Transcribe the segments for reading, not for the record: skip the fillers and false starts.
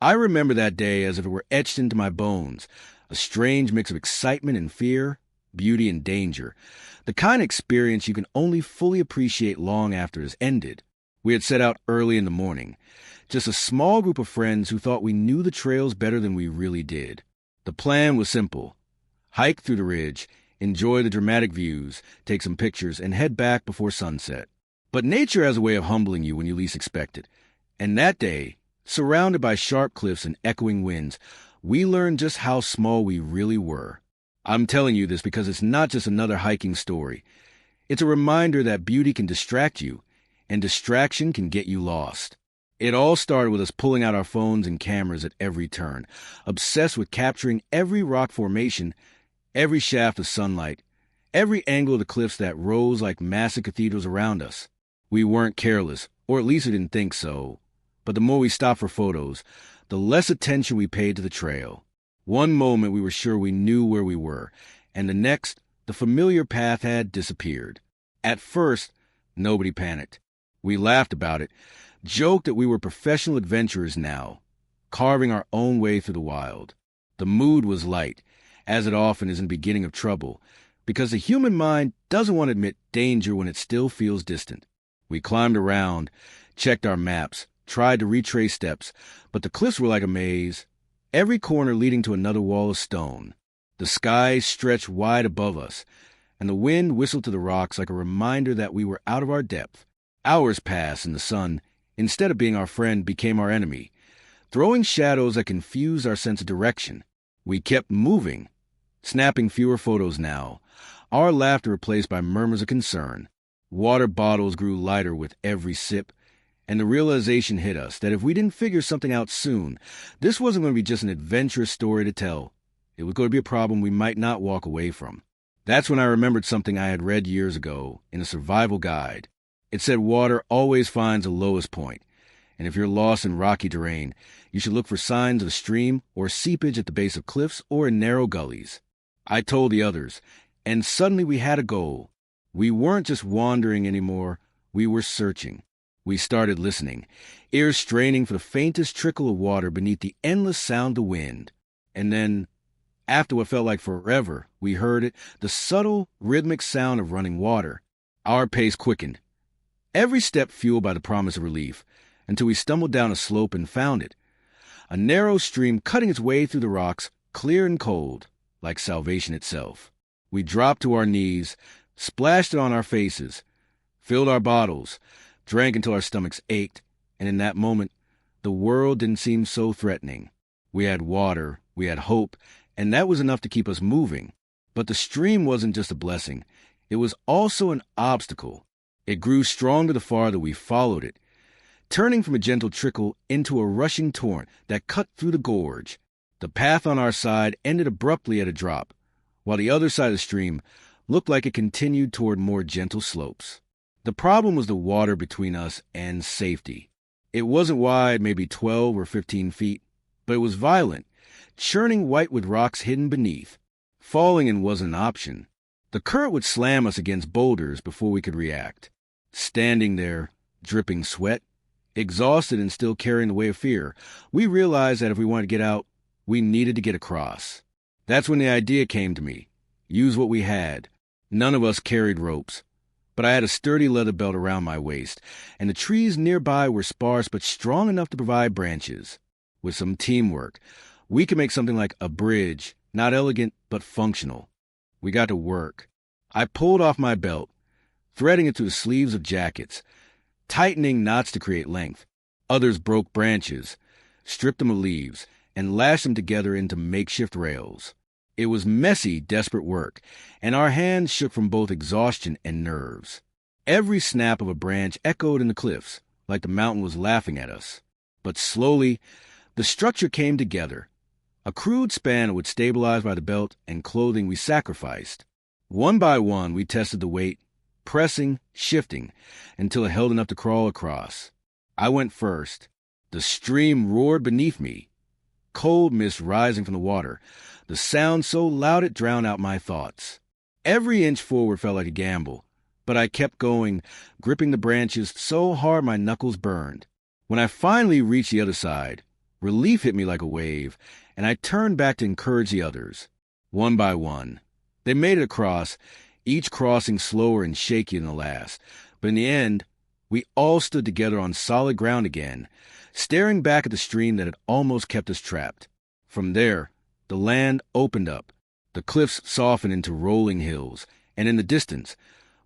I remember that day as if it were etched into my bones, a strange mix of excitement and fear, beauty and danger, the kind of experience you can only fully appreciate long after it has ended. We had set out early in the morning, just a small group of friends who thought we knew the trails better than we really did. The plan was simple: hike through the ridge, enjoy the dramatic views, take some pictures, and head back before sunset. But nature has a way of humbling you when you least expect it. And that day, surrounded by sharp cliffs and echoing winds, we learned just how small we really were. I'm telling you this because it's not just another hiking story. It's a reminder that beauty can distract you, and distraction can get you lost. It all started with us pulling out our phones and cameras at every turn, obsessed with capturing every rock formation, every shaft of sunlight, every angle of the cliffs that rose like massive cathedrals around us. We weren't careless, or at least we didn't think so. But the more we stopped for photos, the less attention we paid to the trail. One moment we were sure we knew where we were, and the next, the familiar path had disappeared. At first, nobody panicked. We laughed about it, joked that we were professional adventurers now, carving our own way through the wild. The mood was light, as it often is in the beginning of trouble, because the human mind doesn't want to admit danger when it still feels distant. We climbed around, checked our maps, tried to retrace steps, but the cliffs were like a maze, every corner leading to another wall of stone. The sky stretched wide above us, and the wind whistled to the rocks like a reminder that we were out of our depth. Hours passed, and the sun, instead of being our friend, became our enemy, throwing shadows that confused our sense of direction. We kept moving, snapping fewer photos now, our laughter replaced by murmurs of concern. Water bottles grew lighter with every sip, and the realization hit us that if we didn't figure something out soon, this wasn't going to be just an adventurous story to tell. It was going to be a problem we might not walk away from. That's when I remembered something I had read years ago in a survival guide. It said water always finds the lowest point, and if you're lost in rocky terrain, you should look for signs of a stream or seepage at the base of cliffs or in narrow gullies. I told the others, and suddenly we had a goal. We weren't just wandering anymore, we were searching. We started listening, ears straining for the faintest trickle of water beneath the endless sound of wind. And then, after what felt like forever, we heard it, the subtle, rhythmic sound of running water. Our pace quickened, every step fueled by the promise of relief, until we stumbled down a slope and found it. A narrow stream cutting its way through the rocks, clear and cold, like salvation itself. We dropped to our knees, splashed it on our faces, filled our bottles, drank until our stomachs ached, and in that moment, the world didn't seem so threatening. We had water, we had hope, and that was enough to keep us moving. But the stream wasn't just a blessing. It was also an obstacle. It grew stronger the farther we followed it, turning from a gentle trickle into a rushing torrent that cut through the gorge. The path on our side ended abruptly at a drop, while the other side of the stream looked like it continued toward more gentle slopes. The problem was the water between us and safety. It wasn't wide, maybe 12 or 15 feet, but it was violent, churning white with rocks hidden beneath. Falling in wasn't an option. The current would slam us against boulders before we could react. Standing there, dripping sweat, exhausted and still carrying the weight of fear, we realized that if we wanted to get out, we needed to get across. That's when the idea came to me. Use what we had. None of us carried ropes, but I had a sturdy leather belt around my waist, and the trees nearby were sparse but strong enough to provide branches. With some teamwork, we could make something like a bridge, not elegant but functional. We got to work. I pulled off my belt, threading it through the sleeves of jackets, tightening knots to create length. Others broke branches, stripped them of leaves, and lashed them together into makeshift rails. It was messy, desperate work, and our hands shook from both exhaustion and nerves. Every snap of a branch echoed in the cliffs, like the mountain was laughing at us. But slowly, the structure came together. A crude span would stabilize by the belt and clothing we sacrificed. One by one, we tested the weight, pressing, shifting, until it held enough to crawl across. I went first. The stream roared beneath me, cold mist rising from the water, the sound so loud it drowned out my thoughts. Every inch forward felt like a gamble, but I kept going, gripping the branches so hard my knuckles burned. When I finally reached the other side, Relief hit me like a wave, and I turned back to encourage the others. One by one, they made it across, each crossing slower and shakier than the last. But in the end, we all stood together on solid ground again, staring back at the stream that had almost kept us trapped. From there, the land opened up. The cliffs softened into rolling hills, and in the distance,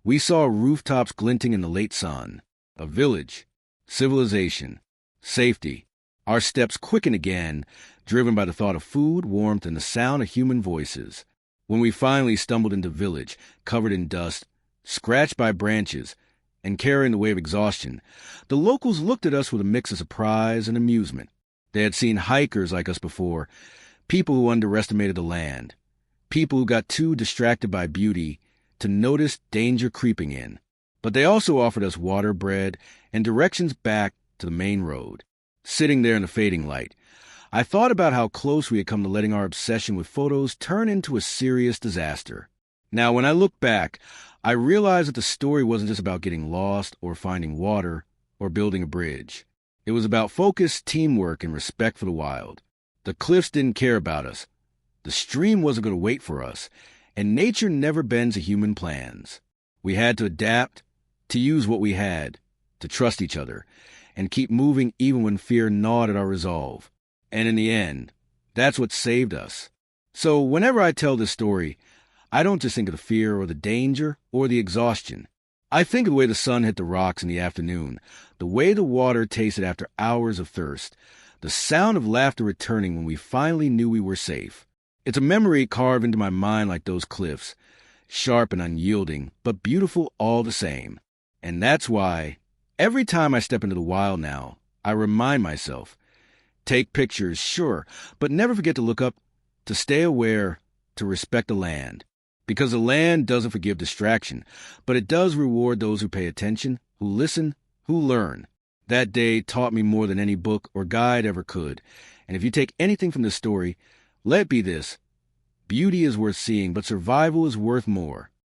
we saw rooftops glinting in the late sun. A village, civilization, safety. Our steps quickened again, driven by the thought of food, warmth, and the sound of human voices. When we finally stumbled into village, covered in dust, scratched by branches, and carrying the weight of exhaustion, the locals looked at us with a mix of surprise and amusement. They had seen hikers like us before, people who underestimated the land, people who got too distracted by beauty to notice danger creeping in. But they also offered us water, bread, and directions back to the main road. Sitting there in the fading light, I thought about how close we had come to letting our obsession with photos turn into a serious disaster. Now, when I look back, I realized that the story wasn't just about getting lost or finding water or building a bridge. It was about focus, teamwork, and respect for the wild. The cliffs didn't care about us. The stream wasn't going to wait for us, and nature never bends to human plans. We had to adapt, to use what we had, to trust each other, and keep moving even when fear gnawed at our resolve. And in the end, that's what saved us. So whenever I tell this story, I don't just think of the fear or the danger or the exhaustion. I think of the way the sun hit the rocks in the afternoon, the way the water tasted after hours of thirst, the sound of laughter returning when we finally knew we were safe. It's a memory carved into my mind like those cliffs, sharp and unyielding, but beautiful all the same. And that's why, every time I step into the wild now, I remind myself, take pictures, sure, but never forget to look up, to stay aware, to respect the land. Because the land doesn't forgive distraction, but it does reward those who pay attention, who listen, who learn. That day taught me more than any book or guide ever could. And if you take anything from this story, let it be this: beauty is worth seeing, but survival is worth more.